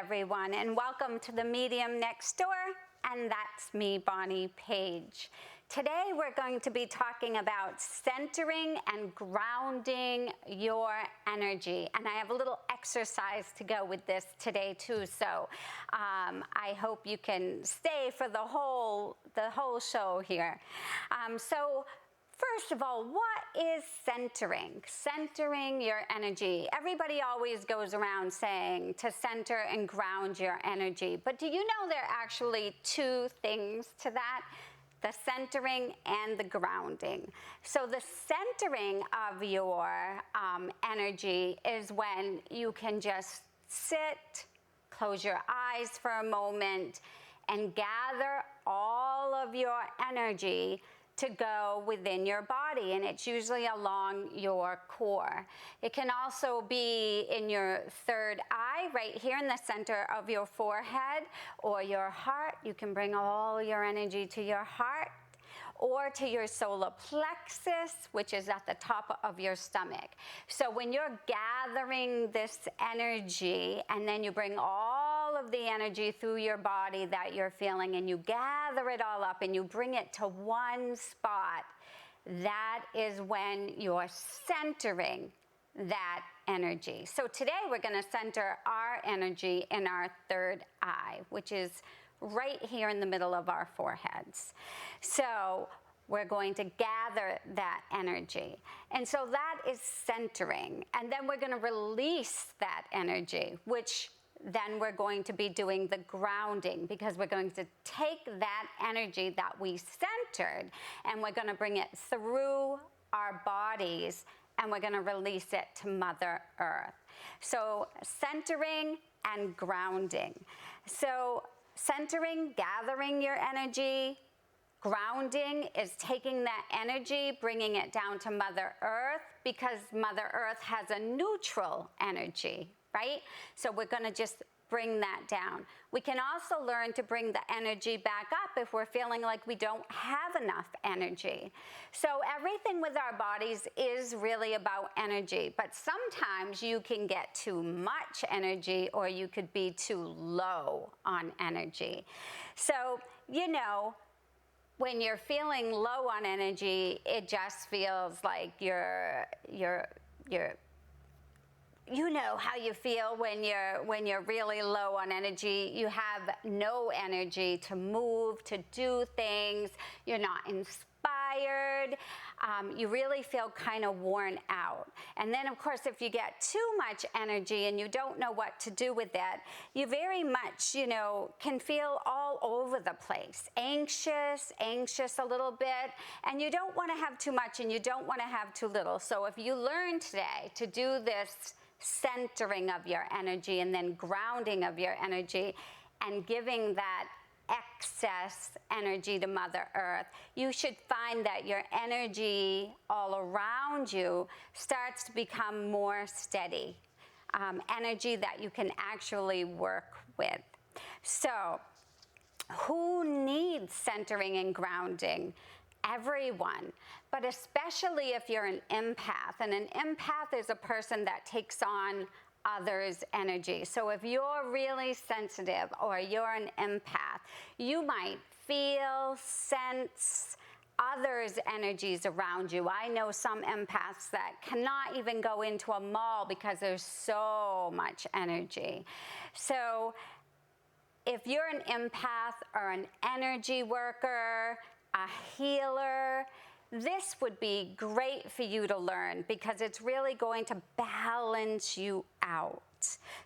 everyone, and welcome to the Medium Next Door, and that's me, Bonnie Page. Today we're going to be talking about centering and grounding your energy, and I have a little exercise to go with this today too, so I hope you can stay for the whole show here. First of all, what is centering? Centering your energy. Everybody always goes around saying to center and ground your energy. But do you know there are actually two things to that? The centering and the grounding. So the centering of your energy is when you can just sit, close your eyes for a moment, and gather all of your energy to go within your body, and it's usually along your core. It can also be in your third eye, right here in the center of your forehead, or your heart. You can bring all your energy to your heart, or to your solar plexus, which is at the top of your stomach. So when you're gathering this energy, and then you bring all of the energy through your body that you're feeling, and you gather it all up and you bring it to one spot, that is when you're centering that energy. So today we're going to center our energy in our third eye, which is right here in the middle of our foreheads. So we're going to gather that energy. And so that is centering. And then we're going to release that energy, which then we're going to be doing the grounding, because we're going to take that energy that we centered and we're going to bring it through our bodies and we're going to release it to Mother Earth. So centering and grounding. So centering, gathering your energy. Grounding is taking that energy, bringing it down to Mother Earth, because Mother Earth has a neutral energy, right? So we're going to just bring that down. We can also learn to bring the energy back up if we're feeling like we don't have enough energy. So everything with our bodies is really about energy, but sometimes you can get too much energy or you could be too low on energy. So, you know, when you're feeling low on energy, it just feels like you're you know how you feel when you're really low on energy. You have no energy to move, to do things. You're not inspired. You really feel kind of worn out. And then, of course, if you get too much energy and you don't know what to do with it, you very much, you know, can feel all over the place. Anxious a little bit. And you don't want to have too much and you don't want to have too little. So if you learn today to do this centering of your energy and then grounding of your energy and giving that excess energy to Mother Earth, you should find that your energy all around you starts to become more steady, energy that you can actually work with. So who needs centering and grounding? Everyone, but especially if you're an empath. And an empath is a person that takes on others' energy. So if you're really sensitive or you're an empath, you might feel, sense others' energies around you. I know some empaths that cannot even go into a mall because there's so much energy. So if you're an empath or an energy worker, a healer, this would be great for you to learn, because it's really going to balance you out.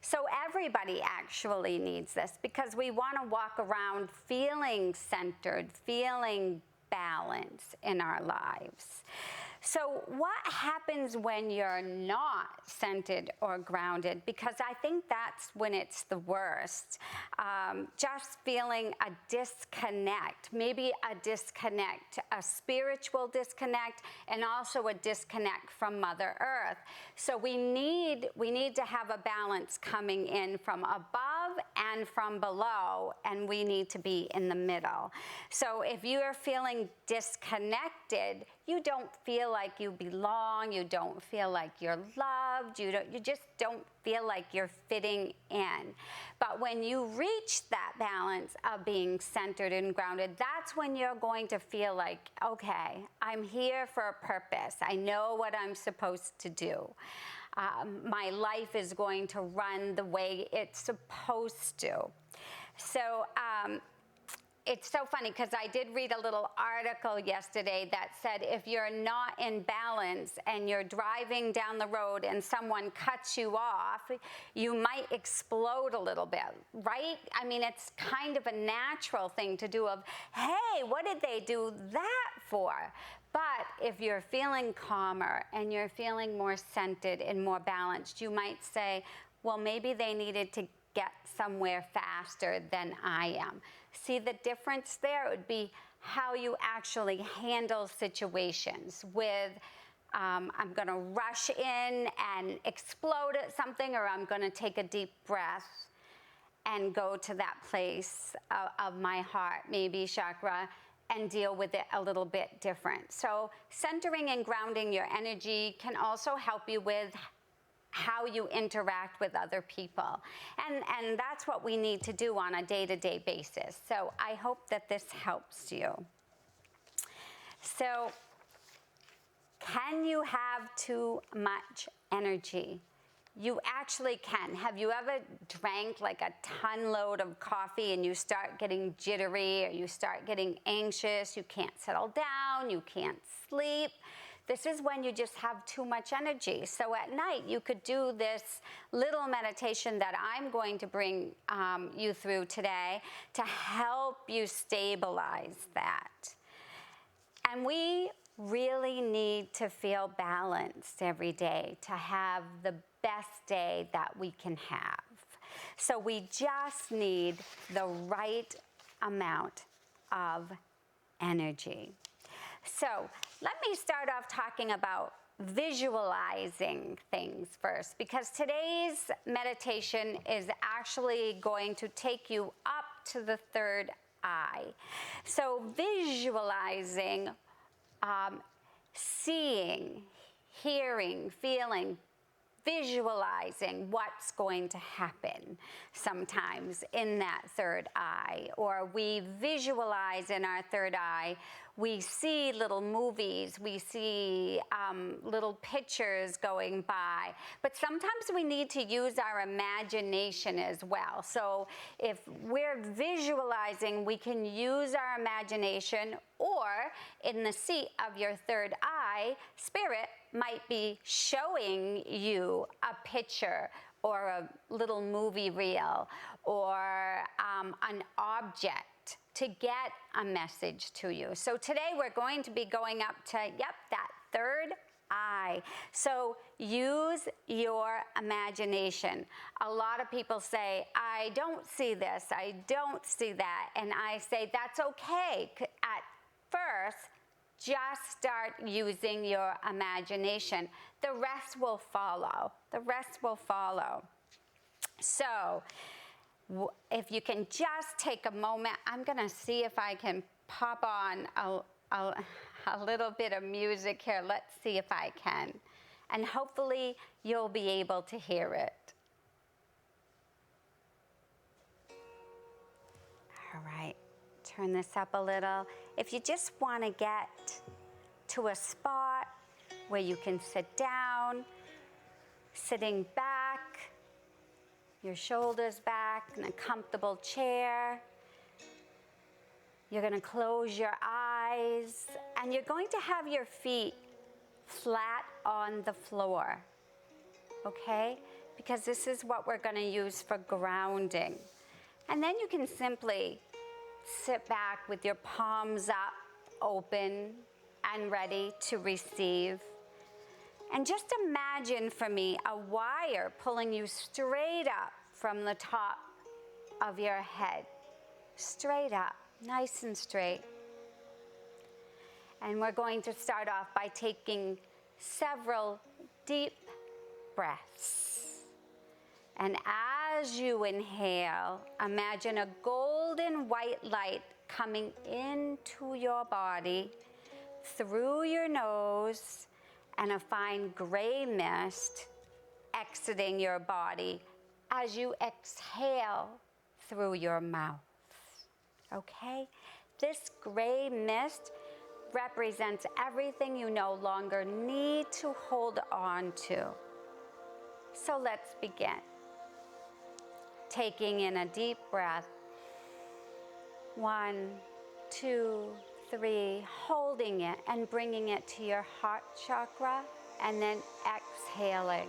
So everybody actually needs this, because we want to walk around feeling centered, feeling balanced in our lives. So what happens when you're not centered or grounded? Because I think that's when it's the worst. Just feeling a disconnect, maybe a disconnect, a spiritual disconnect, and also a disconnect from Mother Earth. So we need to have a balance coming in from above and from below, and we need to be in the middle. So if you are feeling disconnected, you don't feel like you belong, you don't feel like you're loved, you just don't feel like you're fitting in. But when you reach that balance of being centered and grounded, that's when you're going to feel like, okay, I'm here for a purpose. I know what I'm supposed to do. My life is going to run the way it's supposed to. So it's so funny because I did read a little article yesterday that said if you're not in balance and you're driving down the road and someone cuts you off, you might explode a little bit, right? I mean, it's kind of a natural thing to do of, hey, what did they do that for? But if you're feeling calmer and you're feeling more centered and more balanced, you might say, well, maybe they needed to get somewhere faster than I am. See the difference there? It would be how you actually handle situations with, I'm going to rush in and explode at something, or I'm going to take a deep breath and go to that place of my heart, maybe chakra, and deal with it a little bit different. So centering and grounding your energy can also help you with how you interact with other people. And that's what we need to do on a day-to-day basis. So I hope that this helps you. So can you have too much energy? You actually can. Have you ever drank like a ton load of coffee and you start getting jittery or you start getting anxious, you can't settle down, you can't sleep? This is when you just have too much energy. So at night, you could do this little meditation that I'm going to bring you through today to help you stabilize that. And we really need to feel balanced every day to have the best day that we can have. So we just need the right amount of energy. So let me start off talking about visualizing things first, because today's meditation is actually going to take you up to the third eye. So visualizing, seeing, hearing, feeling, visualizing what's going to happen sometimes in that third eye. Or we visualize in our third eye, we see little movies, we see little pictures going by, but sometimes we need to use our imagination as well. So if we're visualizing, we can use our imagination, or in the seat of your third eye, spirit might be showing you a picture or a little movie reel or an object to get a message to you. So today we're going to be going up to, that third eye. So use your imagination. A lot of people say, I don't see this, I don't see that. And I say, that's okay. At first, just start using your imagination. The rest will follow. The rest will follow. So if you can just take a moment, I'm going to see if I can pop on a little bit of music here. Let's see if I can. And hopefully you'll be able to hear it. All right. Turn this up a little. If you just want to get to a spot where you can sit down, sitting back, your shoulders back in a comfortable chair, you're going to close your eyes and you're going to have your feet flat on the floor, okay? Because this is what we're going to use for grounding. And then you can simply sit back with your palms up, open, and ready to receive. And just imagine for me a wire pulling you straight up from the top of your head. Straight up, nice and straight. And we're going to start off by taking several deep breaths. And as you inhale, imagine a golden white light coming into your body through your nose and a fine gray mist exiting your body as you exhale through your mouth. Okay? This gray mist represents everything you no longer need to hold on to. So let's begin. Taking in a deep breath. 1, 2, 3, holding it and bringing it to your heart chakra, and then exhaling.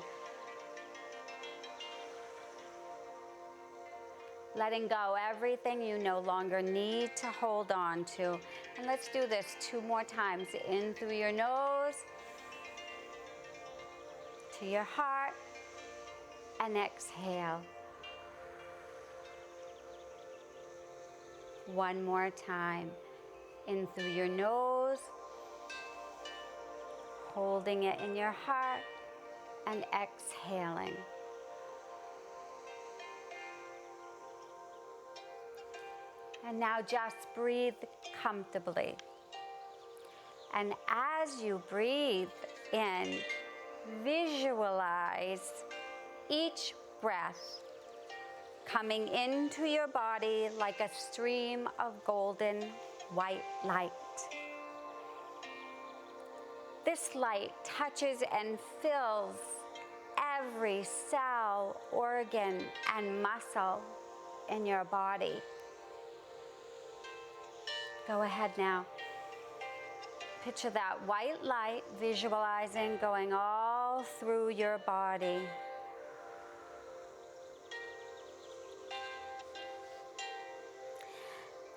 Letting go everything you no longer need to hold on to. And let's do this 2 more times. In through your nose, to your heart, and exhale. 1 more time. In through your nose, holding it in your heart, and exhaling. And now just breathe comfortably. And as you breathe in, visualize each breath coming into your body like a stream of golden white light. This light touches and fills every cell, organ, and muscle in your body. Go ahead now. Picture that white light, visualizing going all through your body.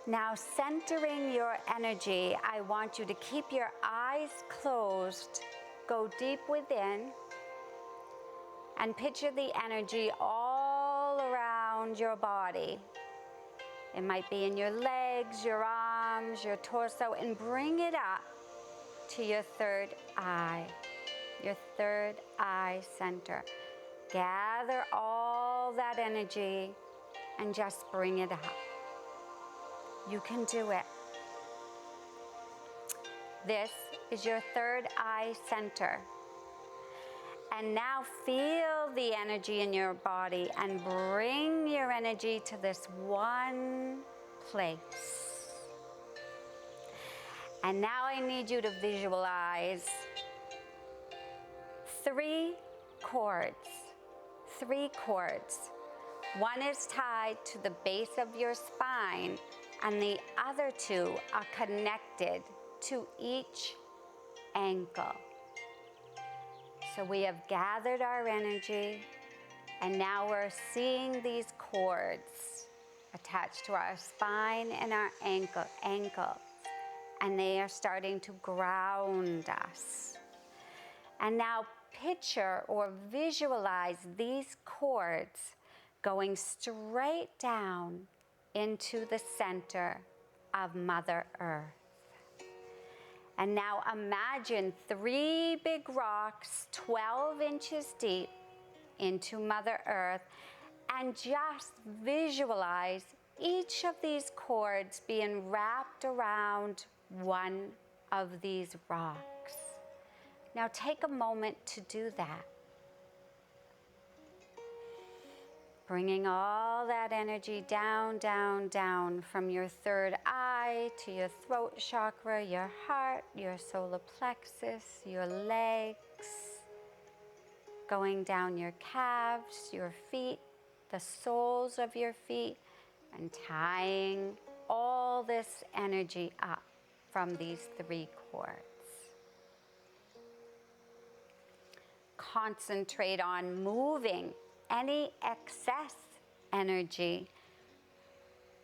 Now, centering your energy, I want you to keep your eyes closed, go deep within, and picture the energy all around your body. It might be in your legs, your arms, your torso, and bring it up to your third eye center. Gather all that energy and just bring it up. You can do it. This is your third eye center. And now feel the energy in your body and bring your energy to this one place. And now I need you to visualize 3 cords. 3 cords. One is tied to the base of your spine, and the other 2 are connected to each ankle. So we have gathered our energy, and now we're seeing these cords attached to our spine and our ankles, and they are starting to ground us. And now picture or visualize these cords going straight down into the center of Mother Earth. And now imagine 3 big rocks 12 inches deep into Mother Earth, and just visualize each of these cords being wrapped around one of these rocks. Now take a moment to do that. Bringing all that energy down, down, down from your third eye to your throat chakra, your heart, your solar plexus, your legs, going down your calves, your feet, the soles of your feet, and tying all this energy up from these 3 cords. Concentrate on moving any excess energy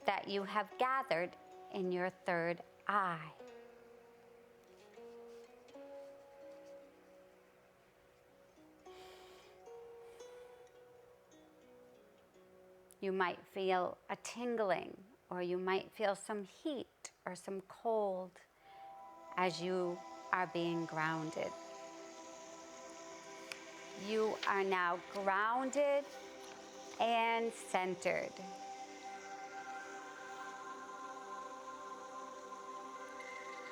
that you have gathered in your third eye. You might feel a tingling, or you might feel some heat or some cold as you are being grounded. You are now grounded and centered.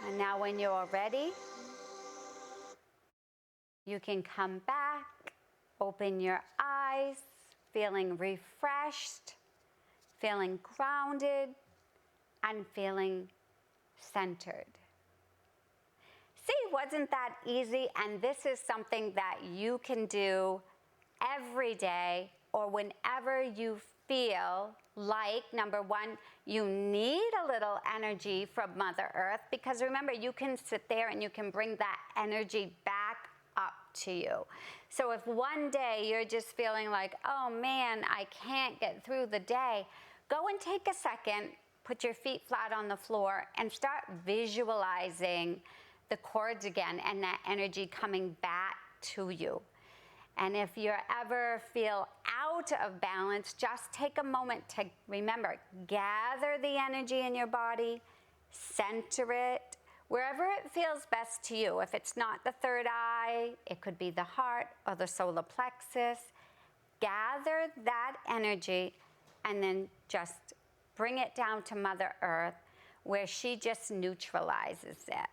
And now when you're ready, you can come back, open your eyes, feeling refreshed, feeling grounded, and feeling centered. See, wasn't that easy? And this is something that you can do every day or whenever you feel like, number one, you need a little energy from Mother Earth, because remember, you can sit there and you can bring that energy back up to you. So if one day you're just feeling like, oh man, I can't get through the day, go and take a second, put your feet flat on the floor and start visualizing the cords again and that energy coming back to you. And if you ever feel out of balance, just take a moment to remember, gather the energy in your body, center it, wherever it feels best to you. If it's not the third eye, it could be the heart or the solar plexus. Gather that energy and then just bring it down to Mother Earth, where she just neutralizes it.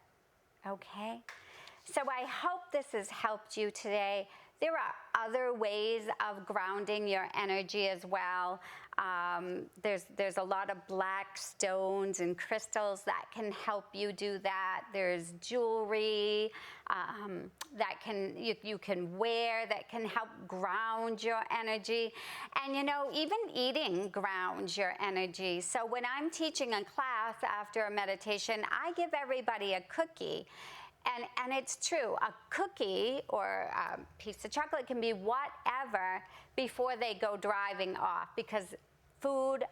Okay? So I hope this has helped you today. There are other ways of grounding your energy as well. There's a lot of black stones and crystals that can help you do that. There's jewelry that you can wear that can help ground your energy. And you know, even eating grounds your energy. So when I'm teaching a class after a meditation, I give everybody a cookie. And it's true, a cookie or a piece of chocolate can be whatever before they go driving off, because food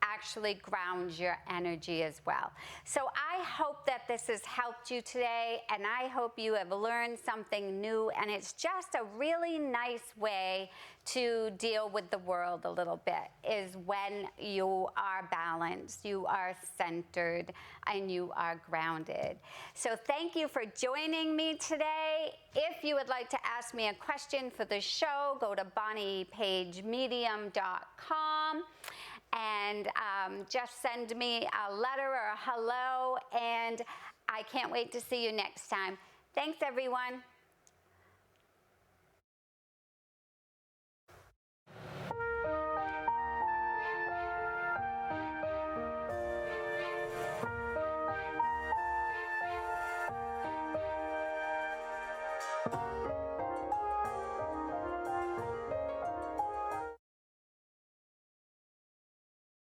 actually grounds your energy as well. So I hope that this has helped you today, and I hope you have learned something new, and it's just a really nice way to deal with the world a little bit, is when you are balanced, you are centered, and you are grounded. So thank you for joining me today. If you would like to ask me a question for the show, go to bonniepagemedium.com and just send me a letter or a hello, and I can't wait to see you next time. Thanks, everyone.